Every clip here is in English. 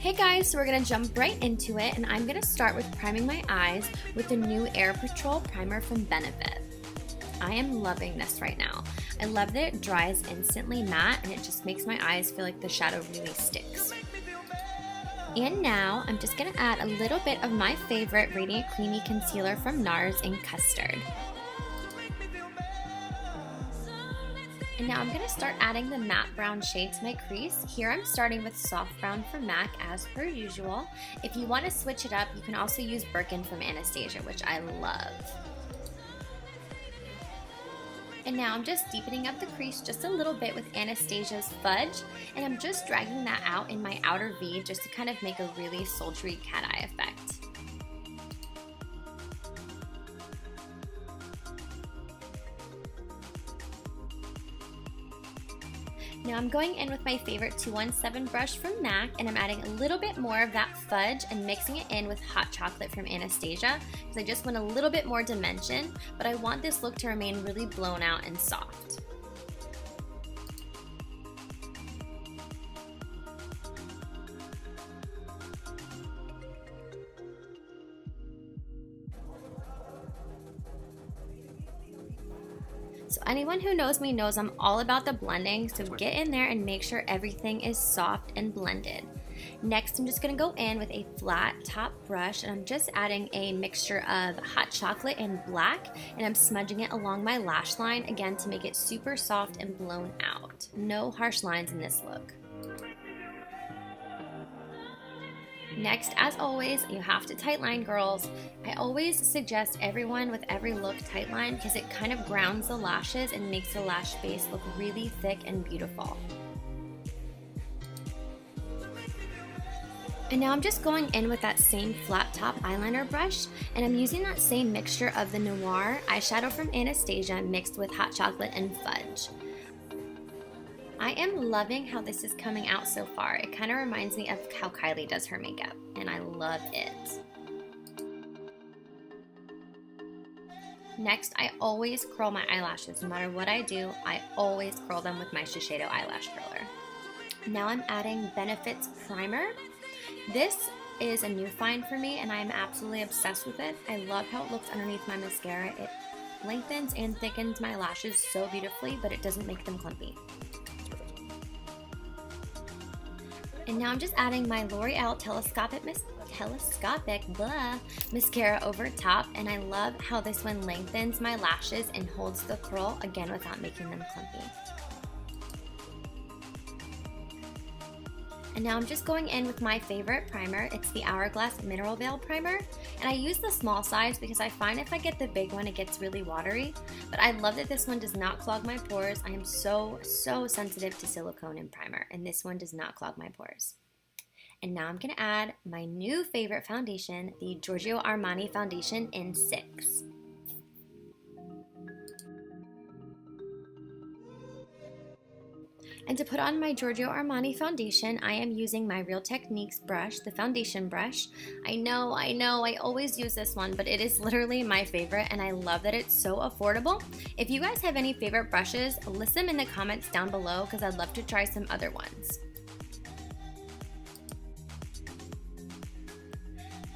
Hey guys, so we're gonna jump right into it, and I'm gonna start with priming my eyes with the new Air Patrol primer from Benefit. I am loving this right now. I love that it dries instantly matte and it just makes my eyes feel like the shadow really sticks. And now I'm just gonna add a little bit of my favorite Radiant Creamy Concealer from NARS in Custard. And now I'm going to start adding the matte brown shade to my crease. Here I'm starting with soft brown from MAC as per usual. If you want to switch it up, you can also use Birkin from Anastasia, which I love. And now I'm just deepening up the crease just a little bit with Anastasia's Fudge, and I'm just dragging that out in my outer V just to kind of make a really sultry cat eye effect. Now I'm going in with my favorite 217 brush from MAC, and I'm adding a little bit more of that fudge and mixing it in with hot chocolate from Anastasia because I just want a little bit more dimension, but I want this look to remain really blown out and soft. So anyone who knows me knows I'm all about the blending, so get in there and make sure everything is soft and blended. Next, I'm just going to go in with a flat top brush, and I'm just adding a mixture of hot chocolate and black, and I'm smudging it along my lash line, again to make it super soft and blown out. No harsh lines in this look. Next, as always, you have to tightline, girls. I always suggest everyone with every look tightline because it kind of grounds the lashes and makes the lash base look really thick and beautiful. And now I'm just going in with that same flat top eyeliner brush, and I'm using that same mixture of the Noir eyeshadow from Anastasia mixed with hot chocolate and fudge. I am loving how this is coming out so far. It kind of reminds me of how Kylie does her makeup, and I love it. Next, I always curl my eyelashes. No matter what I do, I always curl them with my Shiseido eyelash curler. Now I'm adding Benefit's primer. This is a new find for me, and I'm absolutely obsessed with it. I love how it looks underneath my mascara. It lengthens and thickens my lashes so beautifully, but it doesn't make them clumpy. And now I'm just adding my Loral telescopic mascara over top, and I love how this one lengthens my lashes and holds the curl again without making them clumpy. And now I'm just going in with my favorite primer. It's the Hourglass Mineral Veil Primer, and I use the small size because I find if I get the big one it gets really watery, but I love that this one does not clog my pores. I am so sensitive to silicone in primer, and this one does not clog my pores. And now I'm going to add my new favorite foundation, the Giorgio Armani foundation in 6. And to put on my Giorgio Armani foundation, I am using my Real Techniques brush, the foundation brush. I know, I always use this one, but it is literally my favorite, and I love that it's so affordable. If you guys have any favorite brushes, list them in the comments down below because I'd love to try some other ones.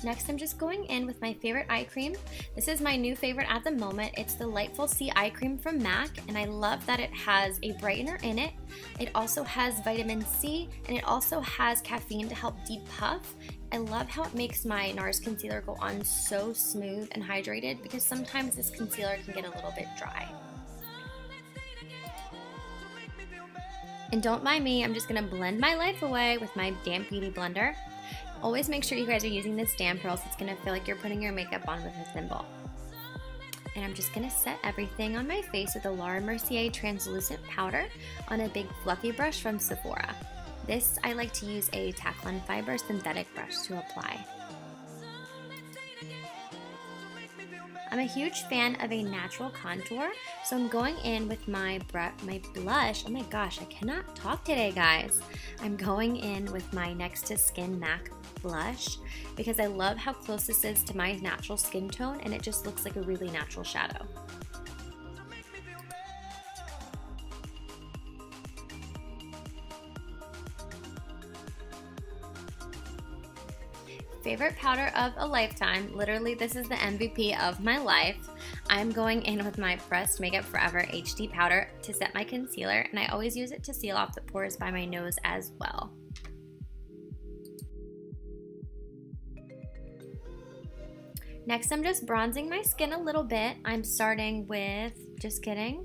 Next, I'm just going in with my favorite eye cream. This is my new favorite at the moment. It's the Lightful C Eye Cream from MAC, and I love that it has a brightener in it. It also has vitamin C, and it also has caffeine to help depuff. I love how it makes my NARS concealer go on so smooth and hydrated because sometimes this concealer can get a little bit dry. And don't mind me, I'm just gonna blend my life away with my damp beauty blender. Always make sure you guys are using this damp or else it's going to feel like you're putting your makeup on with a thimble. And I'm just going to set everything on my face with a Laura Mercier translucent powder on a big fluffy brush from Sephora. This, I like to use a Taklon Fiber synthetic brush to apply. I'm a huge fan of a natural contour, so I'm going in with my blush. Oh my gosh, I cannot talk today, guys. I'm going in with my Next to Skin MAC blush because I love how close this is to my natural skin tone, and it just looks like a really natural shadow. favorite powder of a lifetime. Literally, this is the MVP of my life. I'm going in with my Pressed Makeup Forever HD powder to set my concealer, and I always use it to seal off the pores by my nose as well. Next, I'm just bronzing my skin a little bit. I'm starting with, just kidding.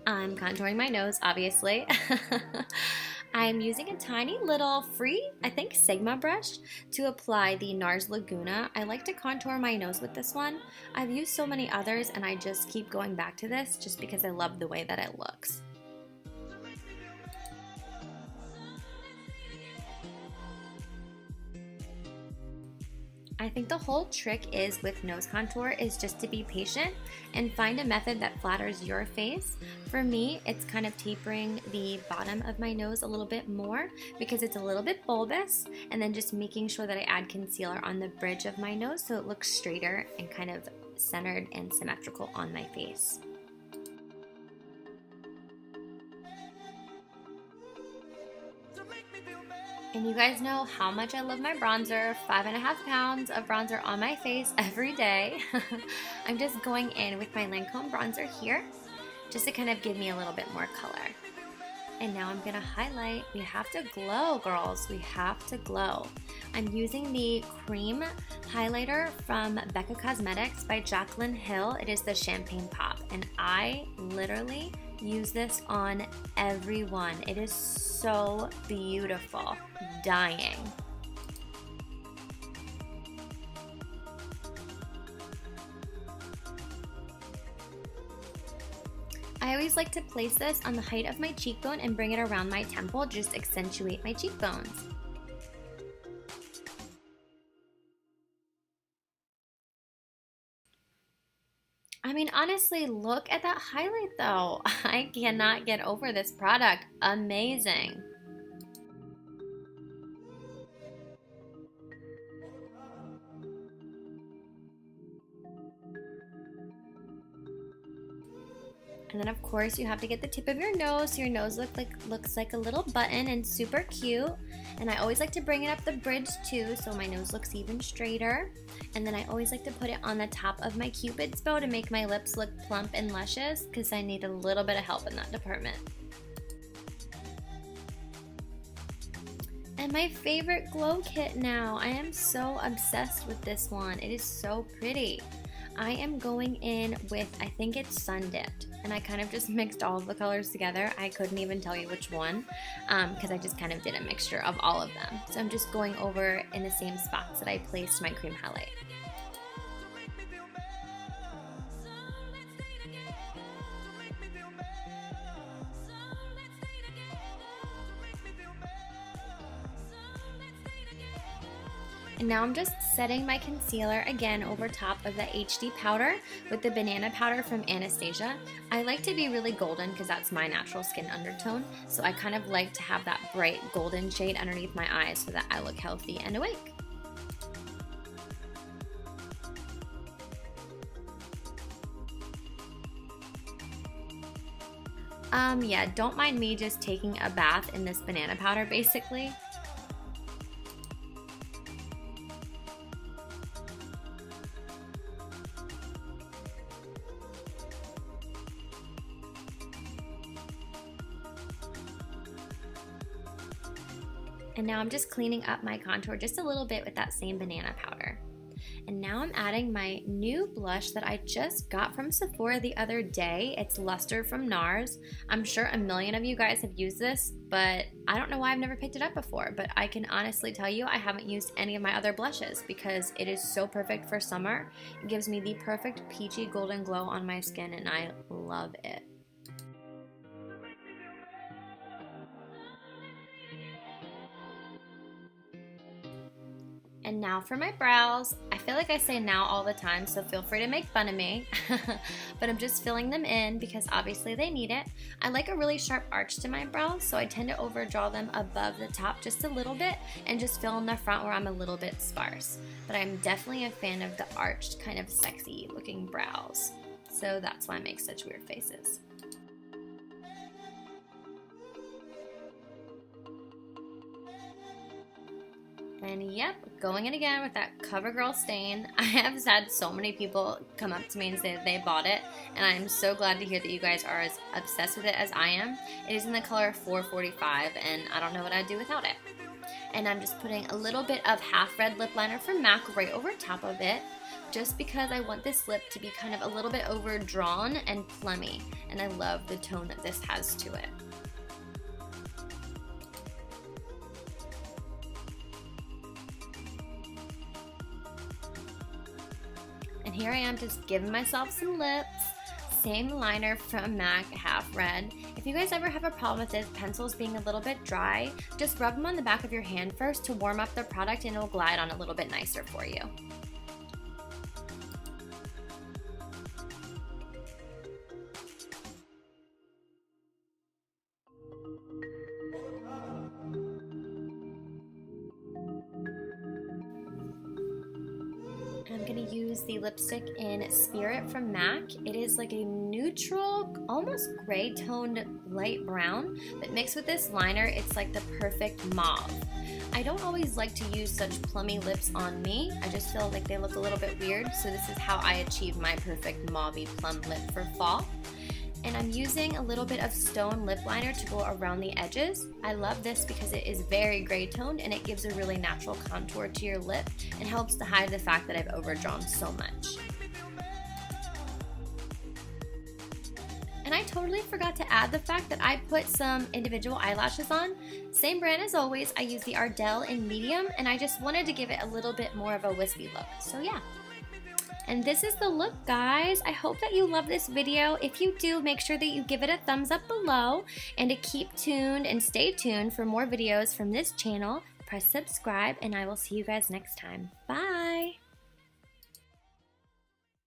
I'm contouring my nose, obviously. I'm using a tiny little free, I think, Sigma brush to apply the NARS Laguna. I like to contour my nose with this one. I've used so many others and I just keep going back to this just because I love the way that it looks. I think the whole trick is with nose contour is just to be patient and find a method that flatters your face. For me, it's kind of tapering the bottom of my nose a little bit more because it's a little bit bulbous, and then just making sure that I add concealer on the bridge of my nose so it looks straighter and kind of centered and symmetrical on my face. And you guys know how much I love my bronzer. 5.5 pounds of bronzer on my face every day. I'm just going in with my Lancome bronzer here, just to kind of give me a little bit more color. And now I'm gonna highlight. We have to glow, girls. We have to glow. I'm using the cream highlighter from Becca Cosmetics by Jaclyn Hill. It is the Champagne Pop, and I literally use this on everyone. It is so beautiful. Dying. I always like to place this on the height of my cheekbone and bring it around my temple, just accentuate my cheekbones. I mean, honestly, look at that highlight though. I cannot get over this product. Amazing. And then of course you have to get the tip of your nose so your nose looks like a little button and super cute. And I always like to bring it up the bridge too so my nose looks even straighter. And then I always like to put it on the top of my Cupid's bow to make my lips look plump and luscious because I need a little bit of help in that department. And my favorite glow kit now. I am so obsessed with this one. It is so pretty. I am going in with, I think it's Sun Dipped, and I kind of just mixed all of the colors together. I couldn't even tell you which one because I just kind of did a mixture of all of them. So I'm just going over in the same spots that I placed my cream highlight. And now I'm just setting my concealer again over top of the HD powder with the banana powder from Anastasia. I like to be really golden because that's my natural skin undertone, so I kind of like to have that bright golden shade underneath my eyes so that I look healthy and awake. Yeah, don't mind me just taking a bath in this banana powder basically. And now I'm just cleaning up my contour just a little bit with that same banana powder. And now I'm adding my new blush that I just got from Sephora the other day. It's Luster from NARS. I'm sure a million of you guys have used this, but I don't know why I've never picked it up before. But I can honestly tell you I haven't used any of my other blushes because it is so perfect for summer. It gives me the perfect peachy golden glow on my skin and I love it. And now for my brows. I feel like I say now all the time, so feel free to make fun of me. But I'm just filling them in because obviously they need it. I like a really sharp arch to my brows, so I tend to overdraw them above the top just a little bit and just fill in the front where I'm a little bit sparse. But I'm definitely a fan of the arched, kind of sexy looking brows. So that's why I make such weird faces. And yep, going in again with that CoverGirl stain. I have had so many people come up to me and say that they bought it, and I'm so glad to hear that you guys are as obsessed with it as I am. It is in the color 445, and I don't know what I'd do without it. And I'm just putting a little bit of half red lip liner from MAC right over top of it, just because I want this lip to be kind of a little bit overdrawn and plummy, and I love the tone that this has to it. And here I am just giving myself some lips. Same liner from MAC, half red. If you guys ever have a problem with this pencils being a little bit dry, just rub them on the back of your hand first to warm up the product and it'll glide on a little bit nicer for you. I'm going to use the lipstick in Spirit from MAC. It is like a neutral, almost gray toned light brown, but mixed with this liner, it's like the perfect mauve. I don't always like to use such plummy lips on me. I just feel like they look a little bit weird, so this is how I achieve my perfect mauvey plum lip for fall. And I'm using a little bit of stone lip liner to go around the edges. I love this because it is very gray toned and it gives a really natural contour to your lip and helps to hide the fact that I've overdrawn so much. And I totally forgot to add the fact that I put some individual eyelashes on. Same brand as always, I use the Ardell in medium, and I just wanted to give it a little bit more of a wispy look. So yeah. And this is the look, guys. I hope that you love this video. If you do, make sure that you give it a thumbs up below, and to keep tuned and stay tuned for more videos from this channel, press subscribe, and I will see you guys next time. Bye!